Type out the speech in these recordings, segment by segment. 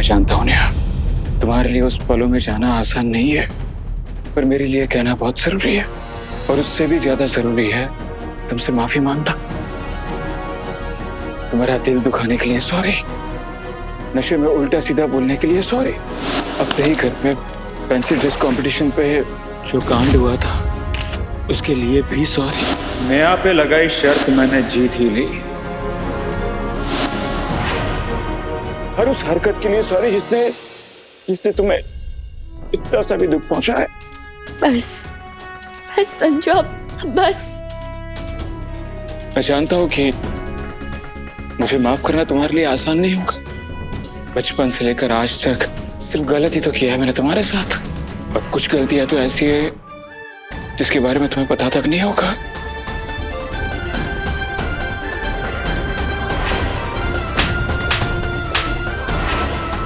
मैं जानता हूँ नेहा, तुम्हारे लिए उस पलों में जाना आसान नहीं है, पर मेरे लिए कहना बहुत जरूरी है। और उससे भी ज्यादा जरूरी है तुमसे माफी मांगना। तुम्हारा दिल दुखाने के लिए सॉरी, नशे में उल्टा सीधा बोलने के लिए सॉरी, अपने ही घर में पेंसिल ड्रेस कंपटीशन पे जो कांड हुआ था उसके लिए भी सॉरी। नेहा पे लगाई शर्त मैंने जीत ही ली, और उस हरकत के लिए सॉरी जिसने तुम्हें इतना सा भी दुख पहुंचा है। बस बस संजू, बस। मैं जानता हूं कि मुझे माफ करना तुम्हारे लिए आसान नहीं होगा। बचपन से लेकर आज तक सिर्फ गलत ही तो किया है मैंने तुम्हारे साथ, और कुछ गलतियां तो ऐसी है जिसके बारे में तुम्हें पता तक नहीं होगा।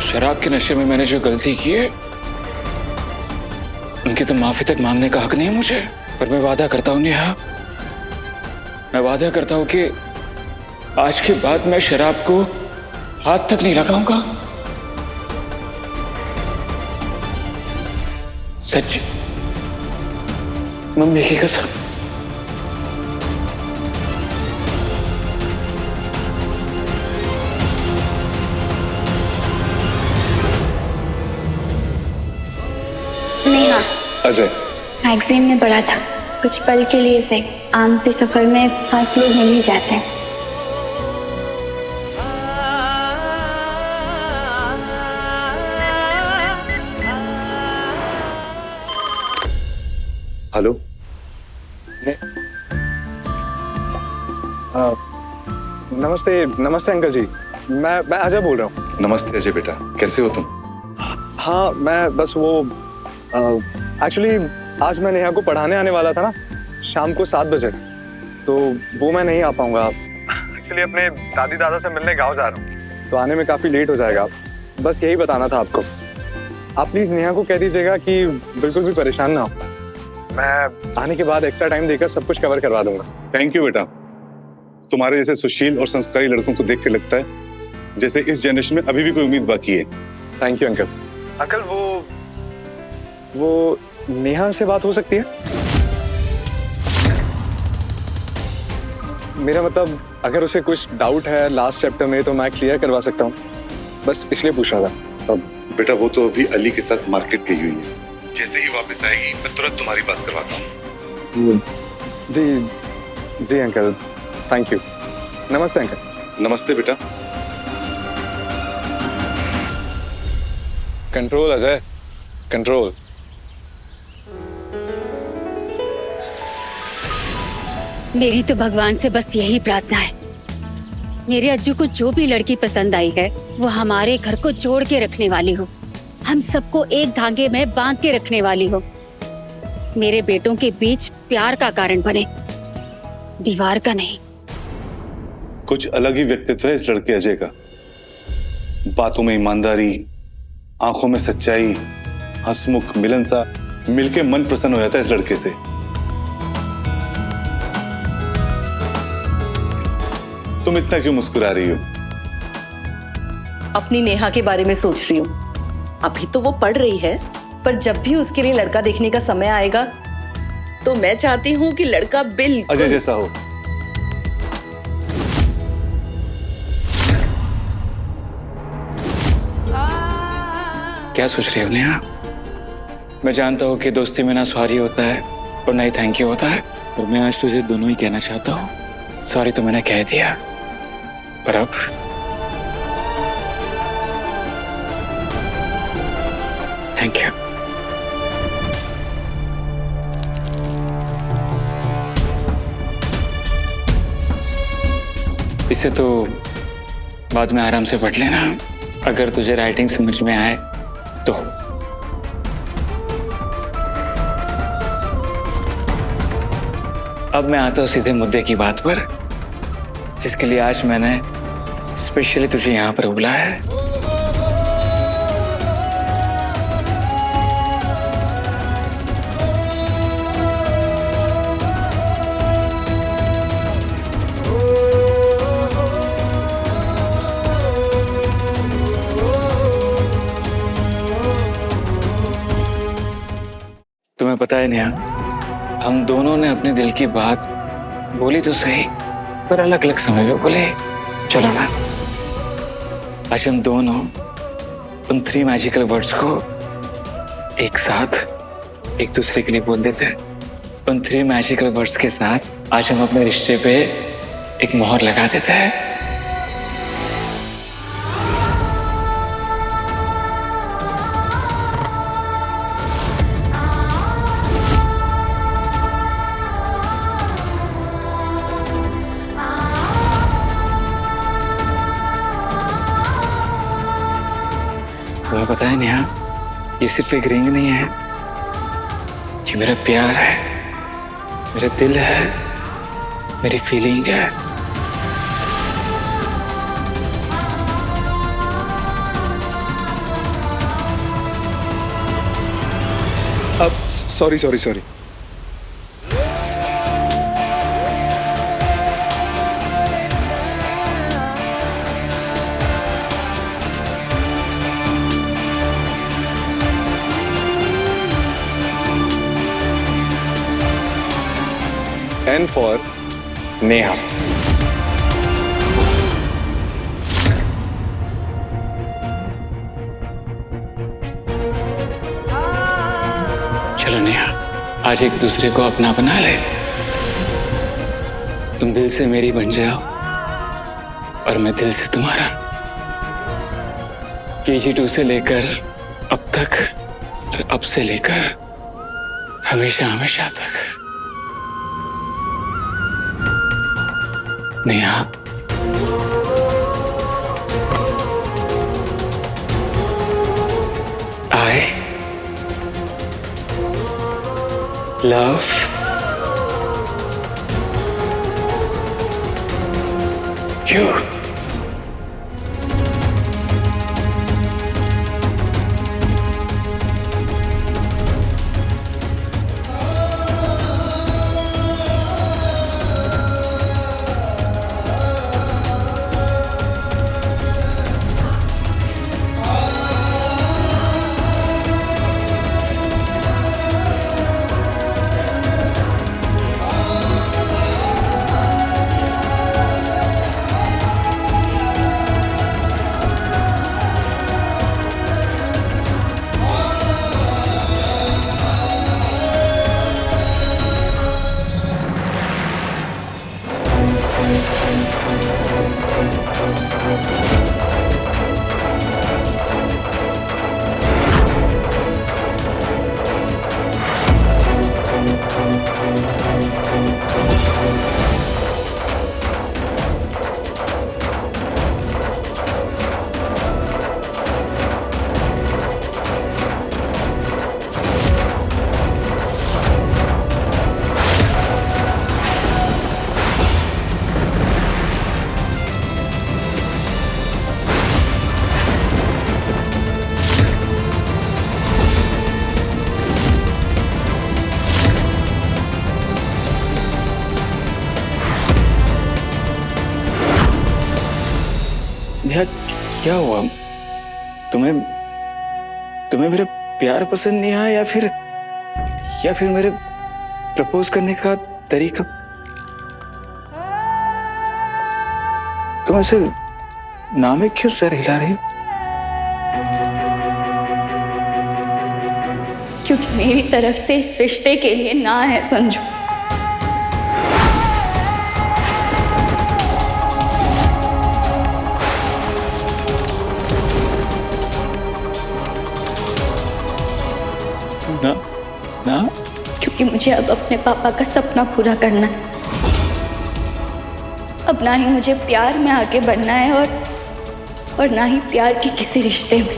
शराब के नशे में मैंने जो गलती की है उनकी तो माफी तक मांगने का हक नहीं है मुझे। पर मैं वादा करता हूं नेहा, मैं वादा करता हूं कि आज के बाद मैं शराब को हाथ तक नहीं लगाऊंगा। सच, मम्मी की कसम। नेहा, अजय, मैगजीन में पढ़ा था कुछ पल के लिए से आम से सफर में 5 लोग मिल ही जाते हैं। हेलो। नमस्ते नमस्ते अंकल जी, मैं अजय बोल रहा हूँ। नमस्ते अजय बेटा, कैसे हो तुम? हाँ, मैं बस वो एक्चुअली आज मैं नेहा को पढ़ाने आने वाला था ना, शाम को 7 बजे, तो वो मैं नहीं आ पाऊंगा। एक्चुअली अपने दादी दादा से मिलने गांव जा रहा हूँ, तो आने में काफ़ी लेट हो जाएगा। बस यही बताना था आपको। आप प्लीज़ नेहा को कह दीजिएगा कि बिल्कुल भी परेशान ना हो। मैं आने के बाद एक्स्ट्रा टाइम देकर सब कुछ कवर करवा दूंगा। थैंक यू बेटा। तुम्हारे जैसे सुशील और संस्कारी लड़कों को देख के लगता है जैसे इस जनरेशन में अभी भी कोई उम्मीद बाकी है। Thank you uncle. अंकल वो नेहा से बात हो सकती है? मेरा मतलब अगर उसे कुछ डाउट है लास्ट चैप्टर में तो मैं क्लियर करवा सकता हूँ, बस इसलिए पूछ रहा था। अब बेटा वो तो अभी अली के साथ मार्केट गई हुई है, जैसे ही वापस आएगी मैं तुरंत तुम्हारी बात करवाता हूँ। जी जी अंकल, थैंक यू। नमस्ते अंकल। नमस्ते बेटा। Control Ajay, control. मेरी तो भगवान से बस यही प्रार्थना है, मेरे अज्जू को जो भी लड़की पसंद आई है वो हमारे घर को जोड़ के रखने वाली हो, हम सबको एक धागे में बांध के रखने वाली हो, मेरे बेटों के बीच प्यार का कारण बने, दीवार का नहीं। कुछ अलग ही व्यक्तित्व है इस लड़के अजय का। बातों में ईमानदारी, आंखों में सच्चाई, हंसमुख मिलनसा, मिलके मन प्रसन्न हो जाता है इस लड़के से। तुम इतना क्यों मुस्कुरा रही हो? अपनी नेहा के बारे में सोच रही हूँ। अभी तो वो पढ़ रही है, पर जब भी उसके लिए लड़का देखने का समय आएगा तो मैं चाहती हूँ कि लड़का बिल्कुल अजय जैसा हो। क्या सोच रही हो नेहा? मैं जानता हूँ कि दोस्ती में ना सॉरी होता है और ना ही थैंक यू होता है, और मैं आज तुझे दोनों ही कहना चाहता हूँ। सॉरी तो मैंने कह दिया, पर अब थैंक यू। इसे तो बाद में आराम से पढ़ लेना, अगर तुझे राइटिंग समझ में आए तो। अब मैं आता हूं सीधे मुद्दे की बात पर, जिसके लिए आज मैंने स्पेशली तुझे यहां पर बुलाया है। तुम्हें पता है नेहा, हम दोनों ने अपने दिल की बात बोली तो सही, पर अलग अलग समय पे बोले। चलो ना, आज हम दोनों उन 3 मैजिकल वर्ड्स को एक साथ एक दूसरे के लिए बोल देते हैं। उन 3 मैजिकल वर्ड्स के साथ आज हम अपने रिश्ते पे एक मोहर लगा देते हैं। तुम्हें पता है नेहा, ये सिर्फ एक रिंग नहीं है, ये मेरा प्यार है, मेरा दिल है, मेरी फीलिंग है। अब सॉरी N for नेहा। चलो नेहा, आज एक दूसरे को अपना बना ले। तुम दिल से मेरी बन जाओ और मैं दिल से तुम्हारा। KG2 से लेकर अब तक और अब से लेकर हमेशा हमेशा तक। Neha, I love you. Neha, क्या हुआ? तुम्हें मेरा प्यार पसंद नहीं आया या फिर मेरे प्रपोज करने का तरीका? तुम ऐसे नाम में क्यों सर हिला रही हो? क्योंकि मेरी तरफ से इस रिश्ते के लिए ना है संजू। ना? क्योंकि मुझे अब अपने पापा का सपना पूरा करना है। अब ना ही मुझे प्यार में आगे बढ़ना है और ना ही प्यार के किसी रिश्ते में।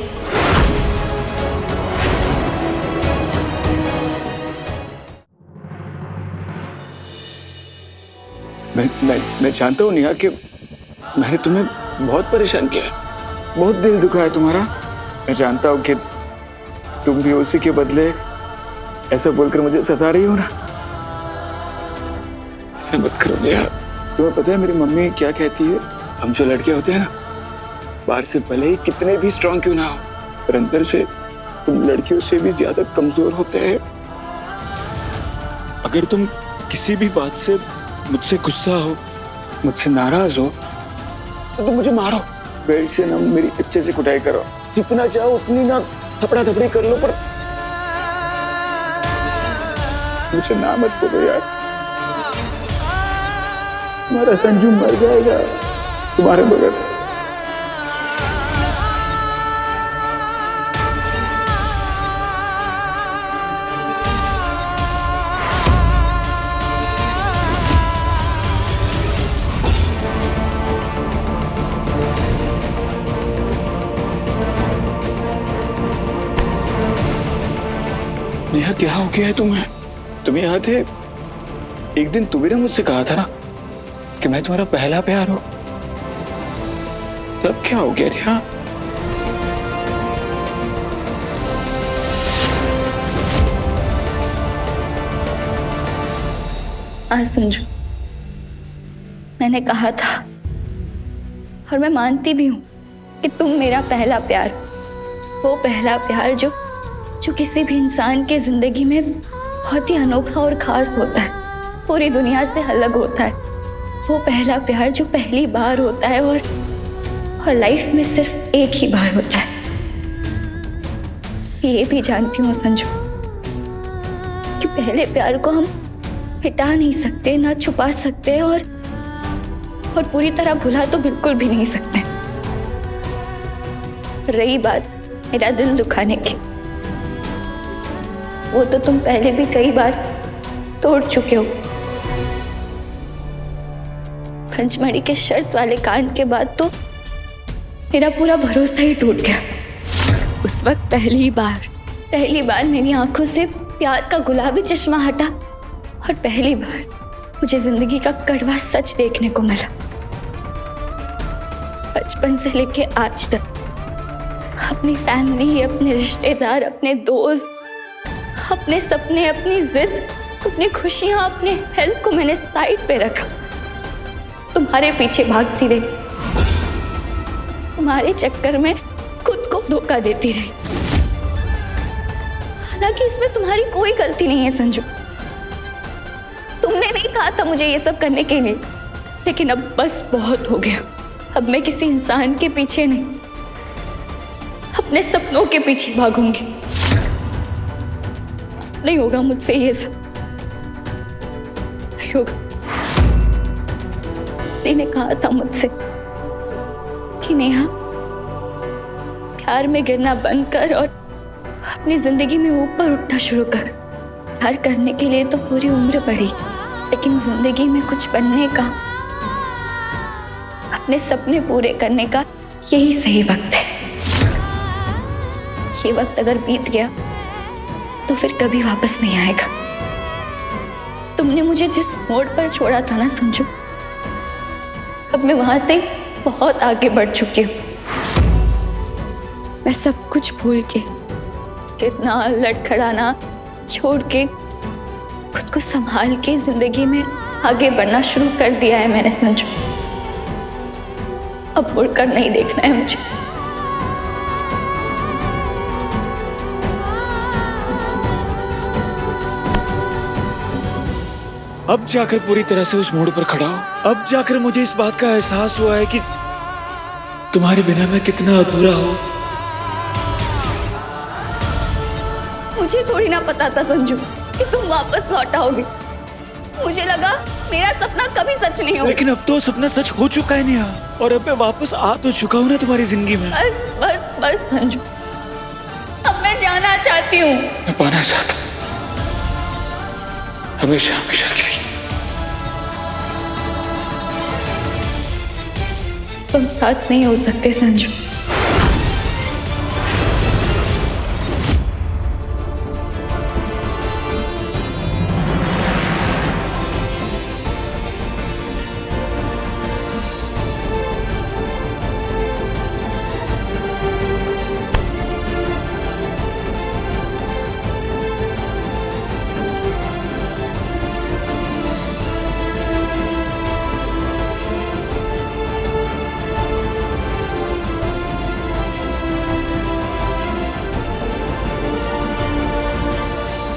मैं जानता हूँ नेहा कि मैंने तुम्हें बहुत परेशान किया, बहुत दिल दुखाया तुम्हारा। मैं जानता हूँ कि तुम भी उसी के बदले ऐसा बोलकर मुझे सता रही हो ना। ऐसा मत करो नेहा। तुम्हें पता है मेरी मम्मी क्या कहती है? हम जो लड़के होते हैं ना, बाहर से भले ही कितने भी स्ट्रांग क्यों ना हो, पर अंदर से तुम लड़कियों से भी ज्यादा कमजोर होते हैं। अगर तुम किसी भी बात से मुझसे गुस्सा हो, मुझसे नाराज हो, तो तुम मुझे मारो, बेल्ट से ना मेरी अच्छे से कुटाई करो, जितना चाहो उतनी ना थपड़ा थपड़ी कर लो, पर मुझे ना मत बोलो यार। तुम्हारा संजू मर जाएगा तुम्हारे बगैर। नेहा, क्या हो गया है तुम्हें? तुम यहाँ थे, एक दिन तुम्हें मुझसे कहा था ना कि मैं तुम्हारा पहला प्यार हूं। तब क्या हो गया नेहा? हाँ संजू, मैंने कहा था और मैं मानती भी हूँ कि तुम मेरा पहला प्यार, वो पहला प्यार जो किसी भी इंसान के जिंदगी में बहुत ही अनोखा और खास होता है, पूरी दुनिया से अलग होता है। वो पहला प्यार जो पहली बार होता है और लाइफ में सिर्फ एक ही बार होता है। ये भी जानती हूँ संजू कि पहले प्यार को हम मिटा नहीं सकते, ना छुपा सकते और पूरी तरह भुला तो बिल्कुल भी नहीं सकते। रही बात मेरा दिल दुखाने की, वो तो तुम पहले भी कई बार तोड़ चुके हो। पंचमढ़ी के शर्त वाले कांड के बाद तो मेरा पूरा भरोसा ही टूट गया। उस वक्त पहली बार मेरी आंखों से प्यार का गुलाबी चश्मा हटा और पहली बार मुझे जिंदगी का कड़वा सच देखने को मिला। बचपन से लेके आज तक अपनी फैमिली, अपने रिश्तेदार, अपने दोस्त, अपने सपने, अपनी जिद, अपनी खुशियां, अपने हेल्थ को मैंने साइड पे रखा। तुम्हारे पीछे भागती रही, तुम्हारे चक्कर में खुद को धोखा देती रही। हालांकि इसमें तुम्हारी कोई गलती नहीं है संजू, तुमने नहीं कहा था मुझे ये सब करने के लिए। लेकिन अब बस बहुत हो गया। अब मैं किसी इंसान के पीछे नहीं, अपने सपनों के पीछे भागूंगी। नहीं होगा मुझसे ये सब, नहीं होगा। ने कहा था मुझसे कि नेहा, प्यार में गिरना बंद कर और अपनी जिंदगी में ऊपर उठना शुरू कर। प्यार करने के लिए तो पूरी उम्र पड़ी, लेकिन जिंदगी में कुछ बनने का, अपने सपने पूरे करने का यही सही वक्त है। ये वक्त अगर बीत गया तो फिर कभी वापस नहीं आएगा। तुमने मुझे जिस मोड़ पर छोड़ा था ना संजू, अब मैं वहां से बहुत आगे बढ़ चुकी हूँ। मैं सब कुछ भूल के, इतना लड़खड़ाना छोड़ के, खुद को संभाल के जिंदगी में आगे बढ़ना शुरू कर दिया है मैंने संजू। अब मुड़कर नहीं देखना है मुझे। अब जाकर पूरी तरह से उस मोड़ पर खड़ा हो। अब जाकर मुझे इस बात का एहसास हुआ है कि तुम्हारे बिना मैं कितना अधूरा हूं। मुझे थोड़ी ना पता था संजू कि तुम वापस लौट आओगे। मुझे लगा मेरा सपना कभी सच नहीं होगा। लेकिन अब तो सपना सच हो चुका है नेहा, और अब मैं वापस आ तो चुका हूं ना तुम्हारी जिंदगी में। बस बस बस संजू, अब मैं जाना चाहती हूँ। मैं पाना चाहता हूं, हमेशा हमेशा के लिए। तुम साथ नहीं हो सकते संजू।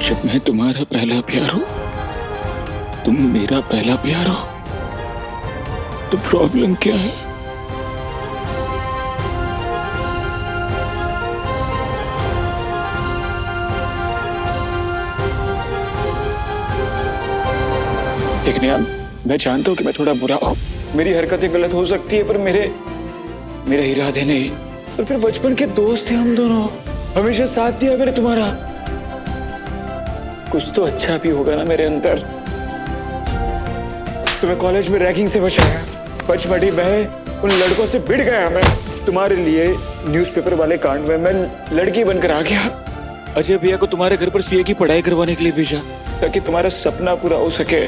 जब मैं तुम्हारा पहला प्यार हूं, तुम मेरा पहला प्यार हो तो प्रॉब्लम क्या है? लेकिन यार मैं जानता हूं कि मैं थोड़ा बुरा हूं, मेरी हरकतें गलत हो सकती है, पर मेरे इरादे नहीं। तो फिर बचपन के दोस्त थे हम दोनों, हमेशा साथ दिया करे तुम्हारा। कुछ तो अच्छा भी होगा ना मेरे अंदर। तुम्हें कॉलेज में रैगिंग से बचाया, पचमढ़ी में उन लड़कों से भिड़ गया मैं। तुम्हारे लिए न्यूज़पेपर वाले कांड में मैं लड़की बनकर आ गया। अजय भैया को तुम्हारे घर पर सीए की पढ़ाई करवाने के लिए भेजा ताकि तुम्हारा सपना पूरा हो सके।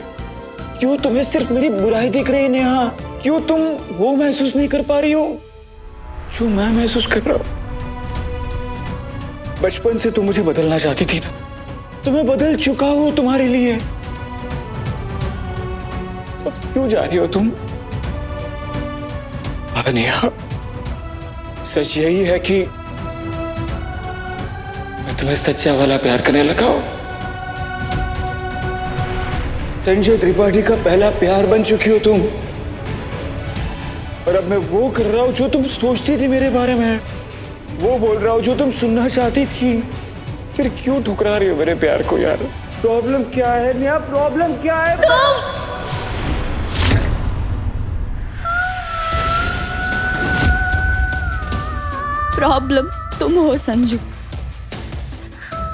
क्यों तुम्हें सिर्फ मेरी बुराई दिख रही है नेहा? क्यों तुम वो महसूस नहीं कर पा रही हो जो मैं महसूस कर रहा हूं? बचपन से तुम मुझे बदलना चाहती थी ना, तो मैं बदल चुका हूं तुम्हारे लिए। तो क्यों जा रही हो तुम? नेहा, सच यही है कि मैं तुम्हें सच्चा वाला प्यार करने लगा हूं। संजय त्रिपाठी का पहला प्यार बन चुकी हो तुम, और अब मैं वो कर रहा हूं जो तुम सोचती थी मेरे बारे में, वो बोल रहा हूं जो तुम सुनना चाहती थी। फिर क्यों ठुकरा रही हो मेरे प्यार को यार? प्रॉब्लम क्या है नेहा? प्रॉब्लम क्या है? प्रॉब्लम तुम हो संजू।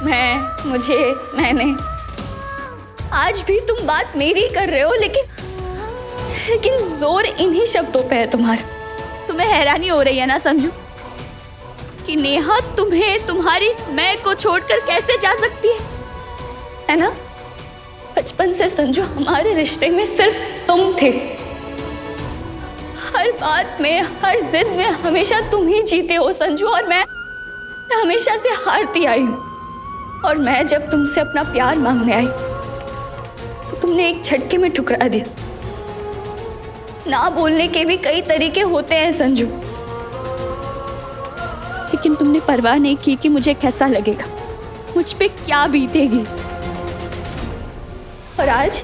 मैंने आज भी तुम बात मेरी कर रहे हो, लेकिन जोर इन्हीं शब्दों पे है तुम्हारा। तुम्हें हैरानी हो रही है ना संजू कि नेहा तुम्हें तुम्हारी मैं को छोड़कर कैसे जा सकती है ना? बचपन से संजू हमारे रिश्ते में सिर्फ तुम थे। हर बात में, हर जिद में हमेशा तुम ही जीते हो संजू, और मैं हमेशा से हारती आई हूँ। और मैं जब तुमसे अपना प्यार मांगने आई तो तुमने एक झटके में ठुकरा दिया। ना बोलने के भी कई तरीके होते हैं संजू, लेकिन तुमने परवाह नहीं की कि मुझे कैसा लगेगा, मुझ पे क्या बीतेगी। और आज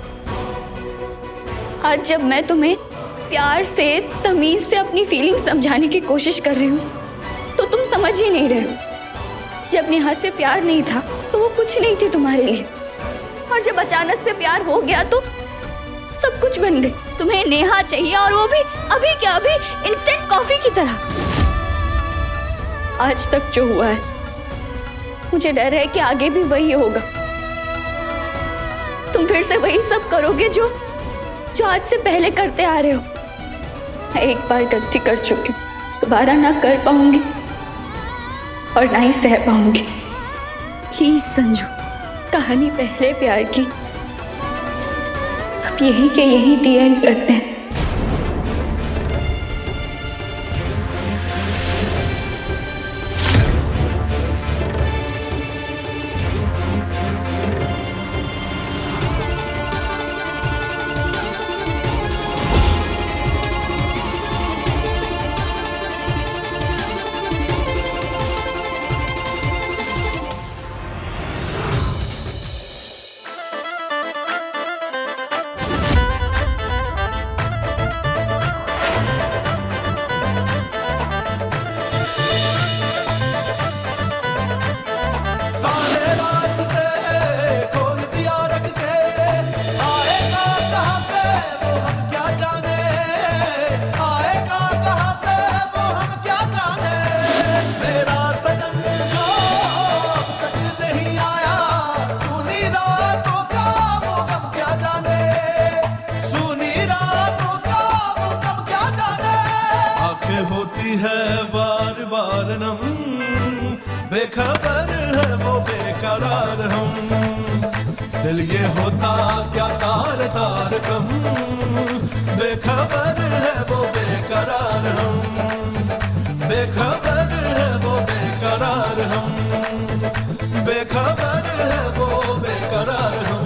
जब मैं तुम्हें प्यार से, तमीज से अपनी फीलिंग समझाने की कोशिश कर रही हूँ तो तुम समझ ही नहीं रहे हो। जब नेहा से प्यार नहीं था तो वो कुछ नहीं थी तुम्हारे लिए, और जब अचानक से प्यार हो गया तो सब कुछ बन गए। तुम्हें नेहा चाहिए, और वो भी अभी इंस्टेंट कॉफी की तरह। आज तक जो हुआ है, मुझे डर है कि आगे भी वही होगा। तुम फिर से वही सब करोगे जो आज से पहले करते आ रहे हो। मैं एक बार गलती कर चुकी हूँ, दोबारा ना कर पाऊंगी और ना ही सह पाऊंगी। प्लीज संजू, कहानी पहले प्यार की अब यही के यही दी एंड करते हैं। बेखबर है वो बेकरार हम, दिल ये होता क्या तार तार कम। बेखबर है वो बेकरार हम, बेखबर है वो बेकरार हम, बेखबर है वो बेकरार हम।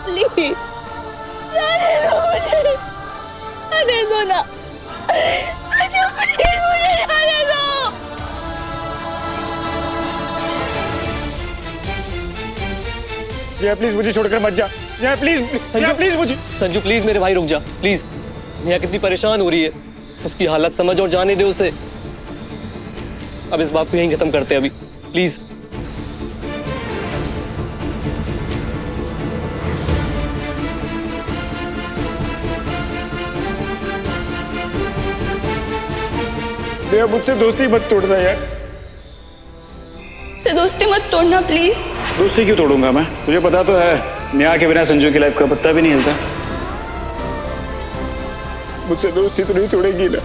प्लीज जाने दो मुझे, जाने दो ना, संजू प्लीज मुझे जाने दो। नेहा प्लीज मुझे छोड़कर मत जा, नेहा प्लीज मुझे। संजू प्लीज मेरे भाई रुक जा प्लीज। नेहा कितनी परेशान हो रही है, उसकी हालत समझ और जाने दे उसे। अब इस बात को यहीं खत्म करते हैं अभी प्लीज। नेहा मुझसे दोस्ती मत तोड़ना यार। से दोस्ती मत तोड़ना प्लीज। दोस्ती क्यों तोड़ूंगा मैं? मुझे पता तो है नेहा के बिना संजू की लाइफ का पत्ता भी नहीं हिलता। मुझसे दोस्ती तो नहीं तोड़ेगी ना?